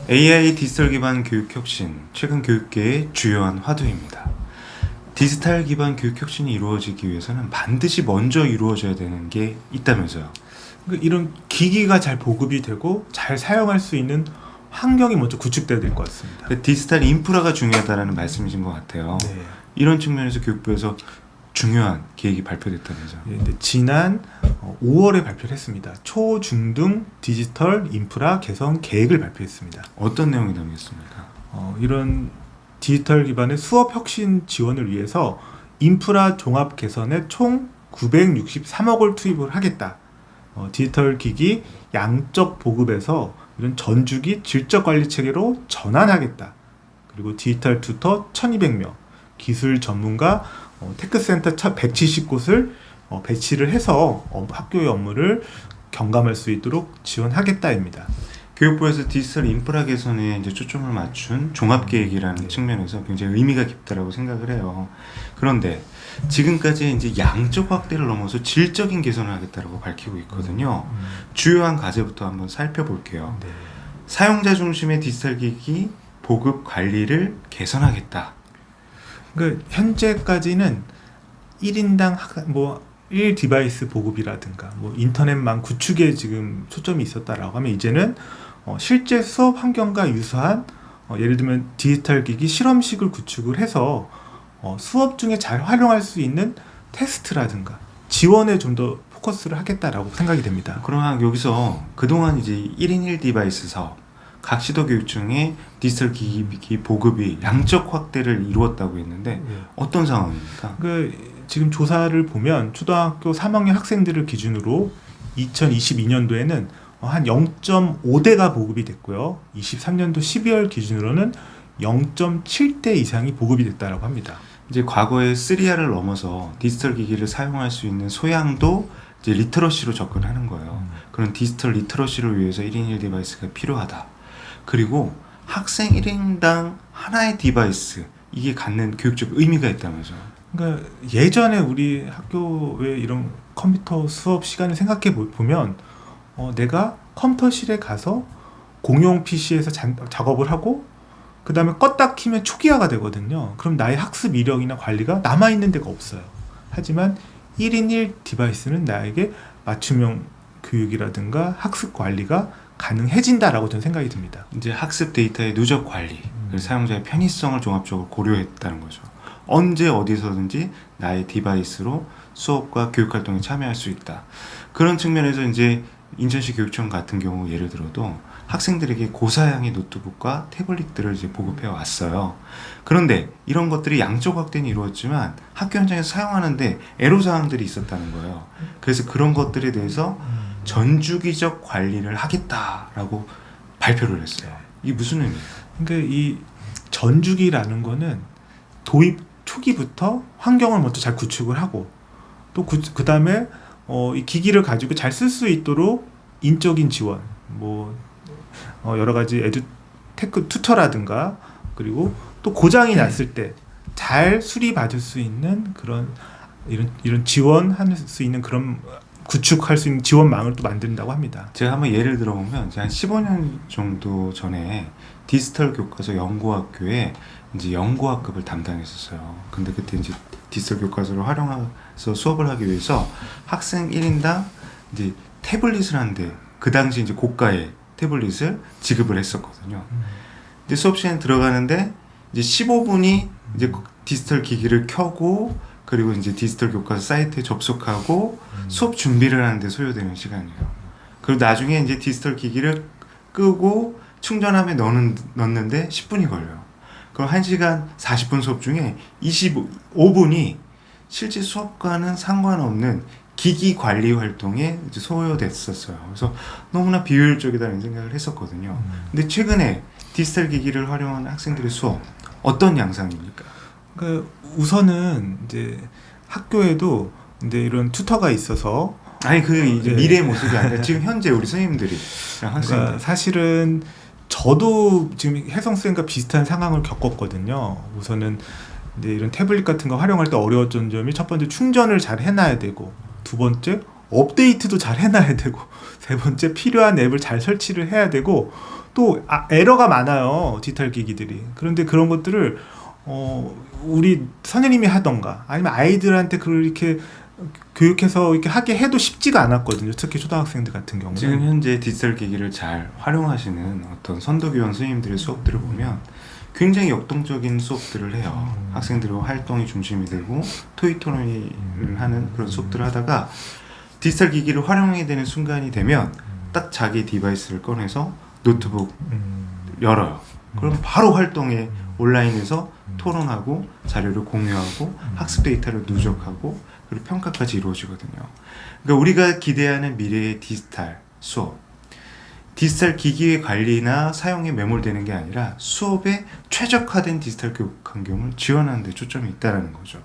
AI 디지털 기반 교육 혁신, 최근 교육계의 주요한 화두입니다. 디지털 기반 교육 혁신이 이루어지기 위해서는 반드시 먼저 이루어져야 되는 게 있다면서요. 그러니까 이런 기기가 잘 보급이 되고 잘 사용할 수 있는 환경이 먼저 구축돼야 될 것 같습니다. 디지털 인프라가 중요하다는 말씀이신 것 같아요. 네. 이런 측면에서 교육부에서 중요한 계획이 발표됐다면서요. 예, 근데 지난 5월에 발표를 했습니다. 초, 중, 등 디지털 인프라 개선 계획을 발표했습니다. 어떤 내용이 담겼습니까? 이런 디지털 기반의 수업 혁신 지원을 위해서 인프라 종합 개선에 총 963억을 투입을 하겠다. 디지털 기기 양적 보급에서 이런 전주기 질적 관리 체계로 전환하겠다. 그리고 디지털 튜터 1200명, 기술 전문가 테크센터 170곳을 배치를 해서 학교의 업무를 경감할 수 있도록 지원하겠다입니다. 교육부에서 디지털 인프라 개선에 이제 초점을 맞춘 종합계획이라는 측면에서 굉장히 의미가 깊다라고 생각을 해요. 그런데 지금까지 이제 양적 확대를 넘어서 질적인 개선을 하겠다라고 밝히고 있거든요. 주요한 과제부터 한번 살펴볼게요. 네. 사용자 중심의 디지털 기기 보급 관리를 개선하겠다. 그러니까 현재까지는 1인당 1 디바이스 보급이라든가 인터넷망 구축에 지금 초점이 있었다라고 하면 이제는 실제 수업 환경과 유사한 예를 들면 디지털 기기 실험식을 구축을 해서 수업 중에 잘 활용할 수 있는 테스트라든가 지원에 좀 더 포커스를 하겠다라고 생각이 됩니다. 그러나 여기서 그동안 이제 1인 1 디바이스 사업, 각 시도 교육 중에 디지털 기기 보급이 양적 확대를 이루었다고 했는데 어떤 상황입니까? 지금 조사를 보면 초등학교 3학년 학생들을 기준으로 2022년도에는 한 0.5대가 보급이 됐고요. 23년도 12월 기준으로는 0.7대 이상이 보급이 됐다고 합니다. 이제 과거에 3R을 넘어서 디지털 기기를 사용할 수 있는 소양도 이제 리터러시로 접근하는 거예요. 그런 디지털 리터러시를 위해서 1인 1 디바이스가 필요하다. 그리고 학생 1인당 하나의 디바이스, 이게 갖는 교육적 의미가 있다면서요. 그러니까 예전에 우리 학교의 이런 컴퓨터 수업 시간을 생각해 보면 내가 컴퓨터실에 가서 공용 PC에서 작업을 하고 그 다음에 껐다 키면 초기화가 되거든요. 그럼 나의 학습 이력이나 관리가 남아있는 데가 없어요. 하지만 1인 1 디바이스는 나에게 맞춤형 교육이라든가 학습 관리가 가능해진다라고 저는 생각이 듭니다. 이제 학습 데이터의 누적 관리, 사용자의 편의성을 종합적으로 고려했다는 거죠. 언제 어디서든지 나의 디바이스로 수업과 교육활동에 참여할 수 있다. 그런 측면에서 이제 인천시 교육청 같은 경우 예를 들어도 학생들에게 고사양의 노트북과 태블릿들을 이제 보급해 왔어요. 그런데 이런 것들이 양적 확대는 이루어졌지만 학교 현장에서 사용하는데 애로사항들이 있었다는 거예요. 그래서 그런 것들에 대해서 전주기적 관리를 하겠다라고 발표를 했어요. 이게 무슨 의미예요? 그러니까 이 전주기라는 거는 도입 초기부터 환경을 먼저 잘 구축을 하고 또 그 다음에 이 기기를 가지고 잘 쓸 수 있도록 인적인 지원, 여러 가지 에듀테크 튜터라든가 그리고 또 고장이 났을 때 잘 수리받을 수 있는 그런 이런 지원할 수 있는 그런 구축할 수 있는 지원망을 또 만든다고 합니다. 제가 한번 예를 들어보면 한 15년 정도 전에 디지털 교과서 연구학교에 이제 연구학급을 담당했었어요. 근데 그때 이제 디지털 교과서를 활용해서 수업을 하기 위해서 학생 1인당 이제 태블릿을 하는데 그 당시 이제 고가의 태블릿을 지급을 했었거든요. 근데 수업 시간에 들어가는데 이제 15분이 이제 디지털 기기를 켜고 그리고 이제 디지털 교과서 사이트에 접속하고 수업 준비를 하는데 소요되는 시간이에요. 그리고 나중에 이제 디지털 기기를 끄고 충전함에 넣는데 10분이 걸려요. 그럼 1시간 40분 수업 중에 25분이 실제 수업과는 상관없는 기기 관리 활동에 이제 소요됐었어요. 그래서 너무나 비효율적이다는 생각을 했었거든요. 근데 최근에 디지털 기기를 활용한 학생들의 수업 어떤 양상입니까? 우선은 이제 학교에도 이제 이런 튜터가 있어서 그게 이제 미래의 모습이 아니라 지금 현재 우리 선생님들이 학생들 사실은 저도 지금 혜성 쌤과 비슷한 상황을 겪었거든요. 우선은 이제 이런 태블릿 같은 거 활용할 때 어려웠던 점이 첫 번째 충전을 잘 해놔야 되고 두 번째 업데이트도 잘 해놔야 되고 세 번째 필요한 앱을 잘 설치를 해야 되고 또 에러가 많아요. 디지털 기기들이. 그런데 그런 것들을 우리 선생님이 하던가 아니면 아이들한테 그렇게 교육해서 이렇게 하게 해도 쉽지가 않았거든요. 특히 초등학생들 같은 경우는. 지금 현재 디지털 기기를 잘 활용하시는 어떤 선도교원 선생님들의 수업들을 보면 굉장히 역동적인 수업들을 해요. 학생들과 활동이 중심이 되고 토익 토론을 하는 그런 수업들을 하다가 디지털 기기를 활용하게 되는 순간이 되면 딱 자기 디바이스를 꺼내서 노트북 열어요. 그럼 바로 활동에 온라인에서 토론하고 자료를 공유하고 학습 데이터를 누적하고 그리고 평가까지 이루어지거든요. 그러니까 우리가 기대하는 미래의 디지털 수업, 디지털 기기의 관리나 사용에 매몰되는 게 아니라 수업에 최적화된 디지털 교육 환경을 지원하는 데 초점이 있다는 거죠.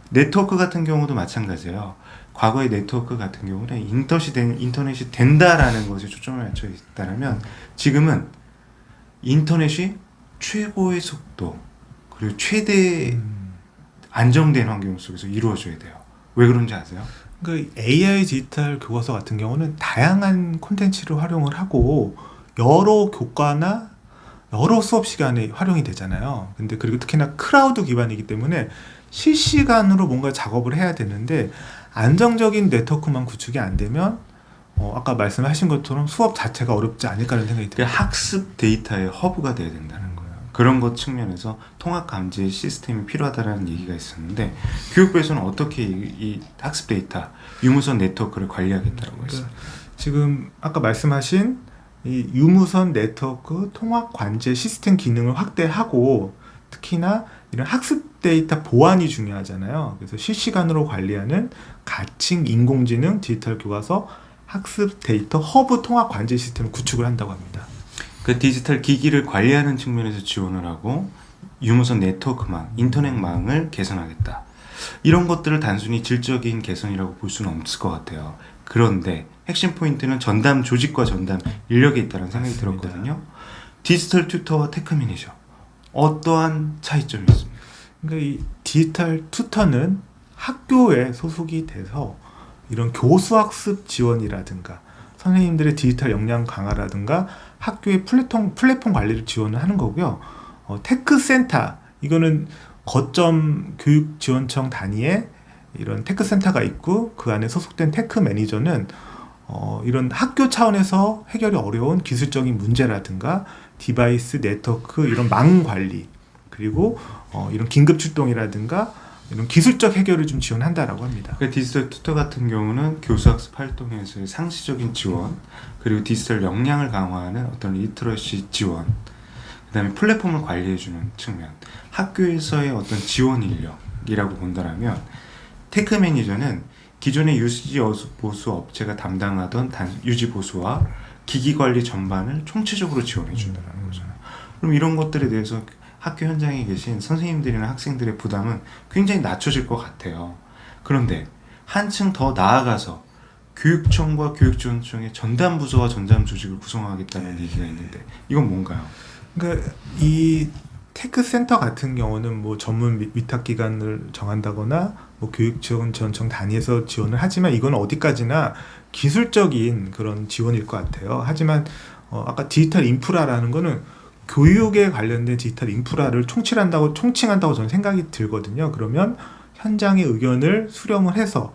네트워크 같은 경우도 마찬가지예요. 과거의 네트워크 같은 경우는 인터넷이 된다라는 것에 초점을 맞춰 있다면 지금은 인터넷이 최고의 속도 그리고 최대 안정된 환경 속에서 이루어져야 돼요. 왜 그런지 아세요? 그 AI 디지털 교과서 같은 경우는 다양한 콘텐츠를 활용을 하고 여러 교과나 여러 수업 시간에 활용이 되잖아요. 근데 그리고 특히나 클라우드 기반이기 때문에 실시간으로 뭔가 작업을 해야 되는데 안정적인 네트워크만 구축이 안 되면 아까 말씀하신 것처럼 수업 자체가 어렵지 않을까라는 생각이 그 들어요. 학습 데이터의 허브가 돼야 된다는 거예요. 그런 것 측면에서 통합 감지 시스템이 필요하다는 얘기가 있었는데 교육부에서는 어떻게 이 학습 데이터 유무선 네트워크를 관리하겠다고 했어요. 지금 아까 말씀하신 이 유무선 네트워크 통합 관제 시스템 기능을 확대하고 특히나 이런 학습 데이터 보안이 중요하잖아요. 그래서 실시간으로 관리하는 가칭 인공지능 디지털 교과서 학습 데이터 허브 통합 관제 시스템을 구축을 한다고 합니다. 그 디지털 기기를 관리하는 측면에서 지원을 하고 유무선 네트워크망, 인터넷망을 개선하겠다. 이런 것들을 단순히 질적인 개선이라고 볼 수는 없을 것 같아요. 그런데 핵심 포인트는 전담 조직과 전담 인력에 있다는 생각이 맞습니다. 들었거든요. 디지털 튜터와 테크 매니저 어떠한 차이점이 있습니까? 그러니까 이 디지털 튜터는 학교에 소속이 돼서 이런 교수학습 지원이라든가 선생님들의 디지털 역량 강화라든가 학교의 플랫폼 관리를 지원을 하는 거고요. 테크센터 이거는 거점 교육지원청 단위에 이런 테크센터가 있고 그 안에 소속된 테크 매니저는 이런 학교 차원에서 해결이 어려운 기술적인 문제라든가 디바이스 네트워크 이런 망 관리 그리고 이런 긴급 출동이라든가 이런 기술적 해결을 좀 지원한다라고 합니다. 그 디지털 튜터 같은 경우는 교수학습 활동에서의 상시적인 지원, 그리고 디지털 역량을 강화하는 어떤 리터러시 지원, 그다음에 플랫폼을 관리해주는 측면, 학교에서의 어떤 지원 인력이라고 본다면, 테크 매니저는 기존의 유지 보수 업체가 담당하던 유지 보수와 기기 관리 전반을 총체적으로 지원해 준다는 거잖아요. 그럼 이런 것들에 대해서 학교 현장에 계신 선생님들이나 학생들의 부담은 굉장히 낮춰질 것 같아요. 그런데 한층 더 나아가서 교육청과 교육지원청의 전담 부서와 전담 조직을 구성하겠다는 얘기가 있는데 이건 뭔가요? 그러니까 이 테크센터 같은 경우는 뭐 전문 위탁 기관을 정한다거나 뭐 교육지원청 단위에서 지원을 하지만 이건 어디까지나 기술적인 그런 지원일 것 같아요. 하지만 아까 디지털 인프라라는 거는 교육에 관련된 디지털 인프라를 총칭한다고 저는 생각이 들거든요. 그러면 현장의 의견을 수렴을 해서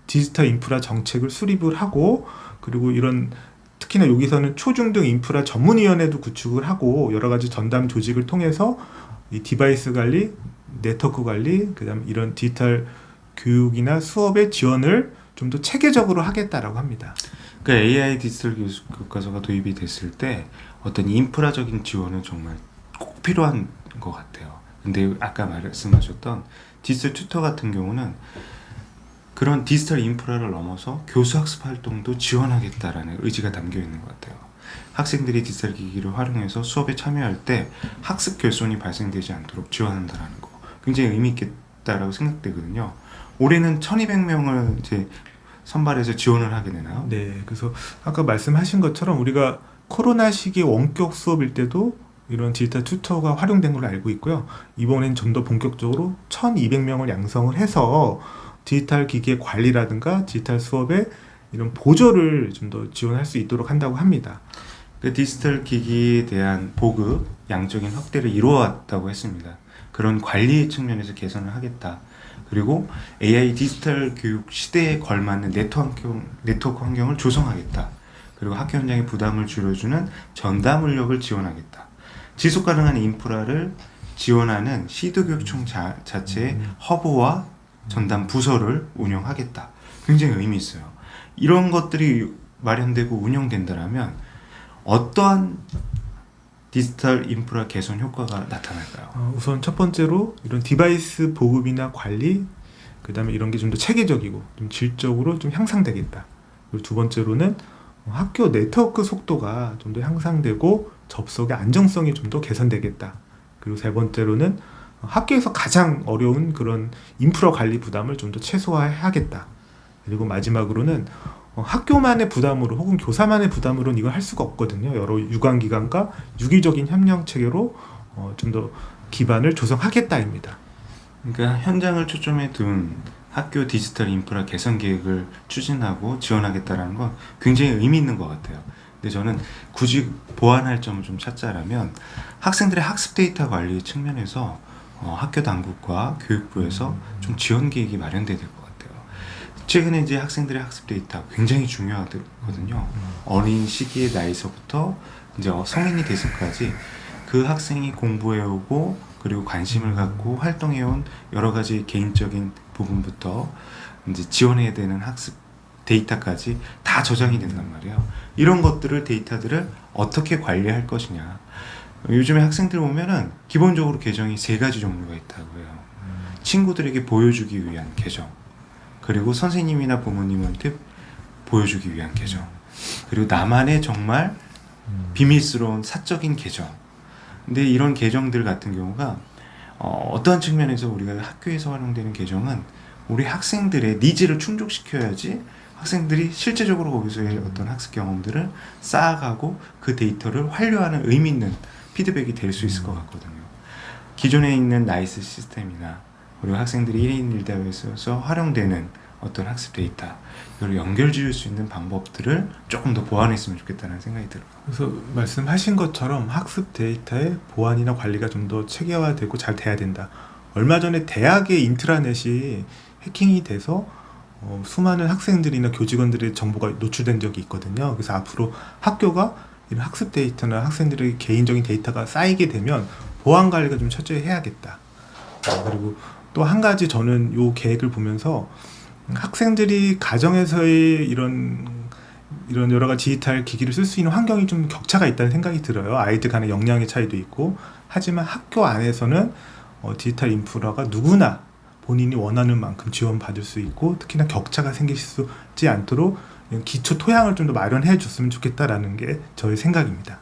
디지털 인프라 정책을 수립을 하고 그리고 이런 특히나 여기서는 초중등 인프라 전문위원회도 구축을 하고 여러 가지 전담 조직을 통해서 이 디바이스 관리, 네트워크 관리, 그다음 이런 디지털 교육이나 수업의 지원을 좀 더 체계적으로 하겠다라고 합니다. 그 AI 디지털 교과서가 도입이 됐을 때 어떤 인프라적인 지원은 정말 꼭 필요한 것 같아요. 근데 아까 말씀하셨던 디지털 튜터 같은 경우는 그런 디지털 인프라를 넘어서 교수학습 활동도 지원하겠다라는 의지가 담겨 있는 것 같아요. 학생들이 디지털 기기를 활용해서 수업에 참여할 때 학습 결손이 발생되지 않도록 지원한다는 거 굉장히 의미 있겠다라고 생각되거든요. 올해는 1,200명을 이제 선발해서 지원을 하게 되나요? 네, 그래서 아까 말씀하신 것처럼 우리가 코로나 시기 원격 수업일 때도 이런 디지털 튜터가 활용된 걸로 알고 있고요. 이번엔 좀 더 본격적으로 1,200명을 양성을 해서 디지털 기기의 관리라든가 디지털 수업의 이런 보조를 좀 더 지원할 수 있도록 한다고 합니다. 그 디지털 기기에 대한 보급, 양적인 확대를 이루어왔다고 했습니다. 그런 관리 측면에서 개선을 하겠다. 그리고 AI 디지털 교육 시대에 걸맞는 네트워크 환경을 조성하겠다. 그리고 학교 현장의 부담을 줄여주는 전담인력을 지원하겠다. 지속 가능한 인프라를 지원하는 시도교육청 자체의 허브와 전담 부서를 운영하겠다. 굉장히 의미 있어요. 이런 것들이 마련되고 운영된다면 어떠한 디지털 인프라 개선 효과가 나타날까요? 우선 첫 번째로 이런 디바이스 보급이나 관리, 그 다음에 이런 게 좀 더 체계적이고 좀 질적으로 좀 향상되겠다. 그리고 두 번째로는 학교 네트워크 속도가 좀 더 향상되고 접속의 안정성이 좀 더 개선되겠다. 그리고 세 번째로는 학교에서 가장 어려운 그런 인프라 관리 부담을 좀 더 최소화하겠다. 그리고 마지막으로는 학교만의 부담으로 혹은 교사만의 부담으로는 이걸 할 수가 없거든요. 여러 유관기관과 유기적인 협력 체계로 좀 더 기반을 조성하겠다입니다. 그러니까 현장을 초점에 둔 학교 디지털 인프라 개선 계획을 추진하고 지원하겠다는 건 굉장히 의미 있는 것 같아요. 근데 저는 굳이 보완할 점을 좀 찾자라면 학생들의 학습 데이터 관리 측면에서 학교 당국과 교육부에서 좀 지원 계획이 마련돼야 될 것 같아요. 최근에 이제 학생들의 학습 데이터 굉장히 중요하거든요. 어린 시기의 나이서부터 이제 성인이 돼서까지 그 학생이 공부해오고 그리고 관심을 갖고 활동해온 여러 가지 개인적인 부분부터 이제 지원해야 되는 학습 데이터까지 다 저장이 된단 말이에요. 이런 것들을 데이터들을 어떻게 관리할 것이냐. 요즘에 학생들 보면은 기본적으로 계정이 3가지 종류가 있다고 해요. 친구들에게 보여주기 위한 계정, 그리고 선생님이나 부모님한테 보여주기 위한 계정, 그리고 나만의 정말 비밀스러운 사적인 계정. 근데 이런 계정들 같은 경우가 어떠한 측면에서 우리가 학교에서 활용되는 계정은 우리 학생들의 니즈를 충족시켜야지 학생들이 실제적으로 거기서의 어떤 학습 경험들을 쌓아가고 그 데이터를 활용하는 의미 있는 피드백이 될 수 있을 것 같거든요. 기존에 있는 나이스 시스템이나 그리고 학생들이 1인 1답에서 활용되는 어떤 학습 데이터, 이걸 연결 지을 수 있는 방법들을 조금 더 보완했으면 좋겠다는 생각이 들어요. 그래서 말씀하신 것처럼 학습 데이터의 보안이나 관리가 좀 더 체계화되고 잘 돼야 된다. 얼마 전에 대학의 인트라넷이 해킹이 돼서 수많은 학생들이나 교직원들의 정보가 노출된 적이 있거든요. 그래서 앞으로 학교가 이런 학습 데이터나 학생들의 개인적인 데이터가 쌓이게 되면 보안 관리가 좀 철저히 해야겠다. 그리고 또 한 가지 저는 이 계획을 보면서 학생들이 가정에서의 이런 여러 가지 디지털 기기를 쓸 수 있는 환경이 좀 격차가 있다는 생각이 들어요. 아이들 간의 역량의 차이도 있고, 하지만 학교 안에서는 디지털 인프라가 누구나 본인이 원하는 만큼 지원받을 수 있고, 특히나 격차가 생기지 않도록 기초 토양을 좀 더 마련해 줬으면 좋겠다라는 게 저의 생각입니다.